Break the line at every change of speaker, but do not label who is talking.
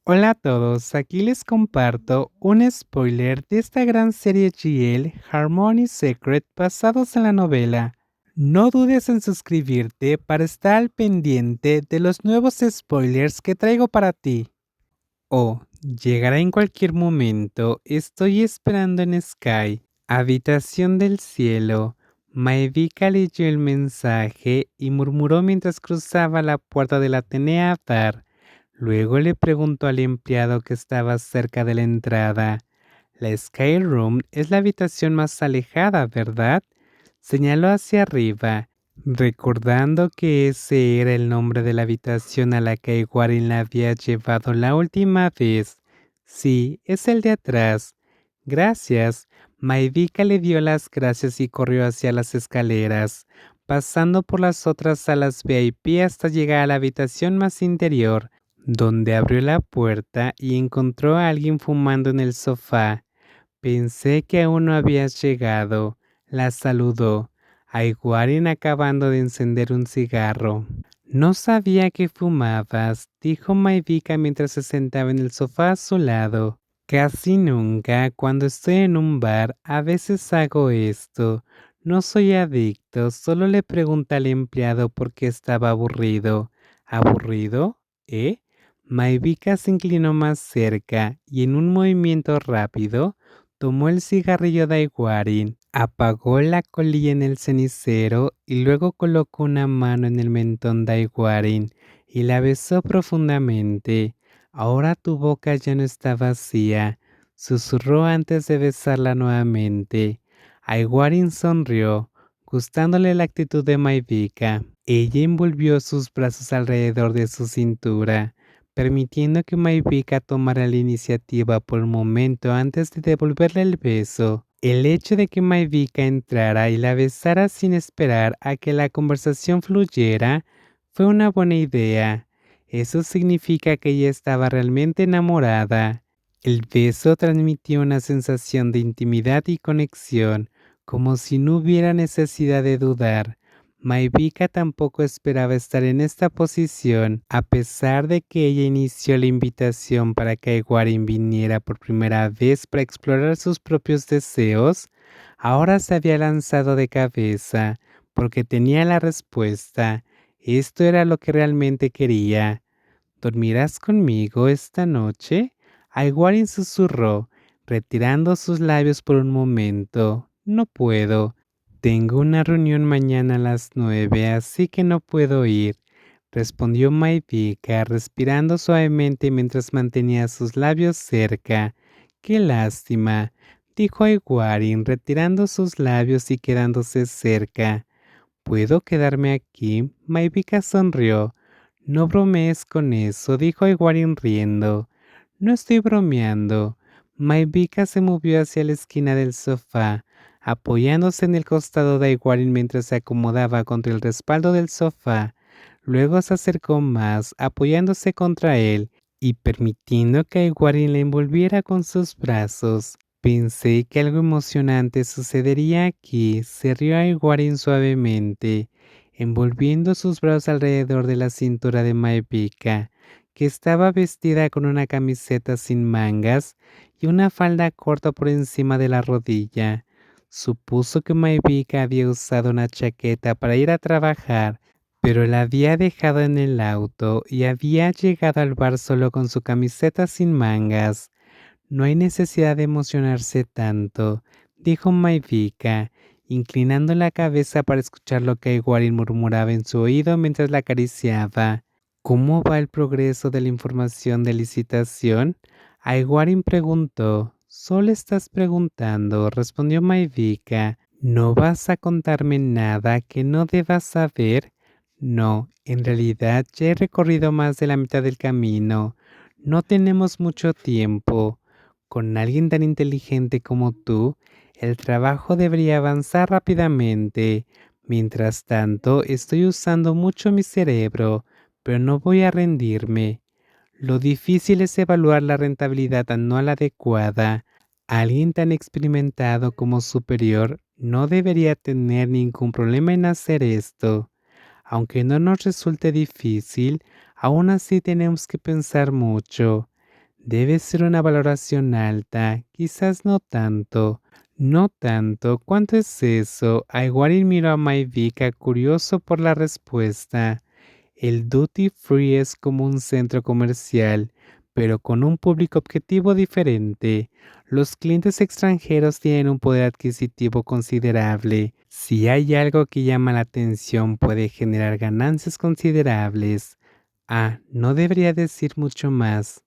Hola a todos, aquí les comparto un spoiler de esta gran serie GL Harmony Secret basados en la novela. No dudes en suscribirte para estar al pendiente de los nuevos spoilers que traigo para ti. Llegará en cualquier momento, estoy esperando en Sky, habitación del cielo. Maevika leyó el mensaje y murmuró mientras cruzaba la puerta del Atenea Dar. Luego le preguntó al empleado que estaba cerca de la entrada. La Sky Room es la habitación más alejada, ¿verdad? Señaló hacia arriba, recordando que ese era el nombre de la habitación a la que Warren la había llevado la última vez. Sí, es el de atrás. Gracias. Maivika le dio las gracias y corrió hacia las escaleras, pasando por las otras salas VIP hasta llegar a la habitación más interior, donde abrió la puerta y encontró a alguien fumando en el sofá. Pensé que aún no habías llegado. La saludó, Aiguarin acabando de encender un cigarro. No sabía que fumabas, dijo Maivika mientras se sentaba en el sofá a su lado. Casi nunca, cuando estoy en un bar, a veces hago esto. No soy adicto, solo le pregunté al empleado por qué estaba aburrido. ¿Aburrido? ¿Eh? Maivika se inclinó más cerca y en un movimiento rápido tomó el cigarrillo de Aiguarin, apagó la colilla en el cenicero y luego colocó una mano en el mentón de Aiguarin y la besó profundamente. Ahora tu boca ya no está vacía, susurró antes de besarla nuevamente. Aiguarin sonrió, gustándole la actitud de Maivika. Ella envolvió sus brazos alrededor de su cintura, permitiendo que Maivika tomara la iniciativa por un momento antes de devolverle el beso. El hecho de que Maivika entrara y la besara sin esperar a que la conversación fluyera fue una buena idea. Eso significa que ella estaba realmente enamorada. El beso transmitió una sensación de intimidad y conexión, como si no hubiera necesidad de dudar. Maivika tampoco esperaba estar en esta posición, a pesar de que ella inició la invitación para que Aiguarin viniera por primera vez para explorar sus propios deseos. Ahora se había lanzado de cabeza, porque tenía la respuesta. Esto era lo que realmente quería. ¿Dormirás conmigo esta noche? Aiguarin susurró, retirando sus labios por un momento. No puedo. Tengo una reunión mañana a las 9, así que no puedo ir, respondió Maivika, respirando suavemente mientras mantenía sus labios cerca. Qué lástima, dijo Aiguarin, retirando sus labios y quedándose cerca. ¿Puedo quedarme aquí? Maivika sonrió. No bromees con eso, dijo Aiguarin riendo. No estoy bromeando. Maivika se movió hacia la esquina del sofá, apoyándose en el costado de Aiguarin mientras se acomodaba contra el respaldo del sofá. Luego se acercó más, apoyándose contra él y permitiendo que Aiguarin le envolviera con sus brazos. Pensé que algo emocionante sucedería aquí, se rió Aiguarin suavemente, envolviendo sus brazos alrededor de la cintura de Maevika, que estaba vestida con una camiseta sin mangas y una falda corta por encima de la rodilla. Supuso que Maevika había usado una chaqueta para ir a trabajar, pero la había dejado en el auto y había llegado al bar solo con su camiseta sin mangas. No hay necesidad de emocionarse tanto, dijo Maivika, inclinando la cabeza para escuchar lo que Aiguarin murmuraba en su oído mientras la acariciaba. ¿Cómo va el progreso de la información de licitación? Aiguarin preguntó. Solo estás preguntando, respondió Maivika. ¿No vas a contarme nada que no debas saber? No, en realidad ya he recorrido más de la mitad del camino. No tenemos mucho tiempo. Con alguien tan inteligente como tú, el trabajo debería avanzar rápidamente. Mientras tanto, estoy usando mucho mi cerebro, pero no voy a rendirme. Lo difícil es evaluar la rentabilidad anual adecuada. Alguien tan experimentado como superior no debería tener ningún problema en hacer esto. Aunque no nos resulte difícil, aún así tenemos que pensar mucho. Debe ser una valoración alta, quizás no tanto. No tanto. ¿Cuánto es eso? Aiguarin miró a Maivika curioso por la respuesta. El Duty Free es como un centro comercial, pero con un público objetivo diferente. Los clientes extranjeros tienen un poder adquisitivo considerable. Si hay algo que llama la atención, puede generar ganancias considerables. Ah, no debería decir mucho más.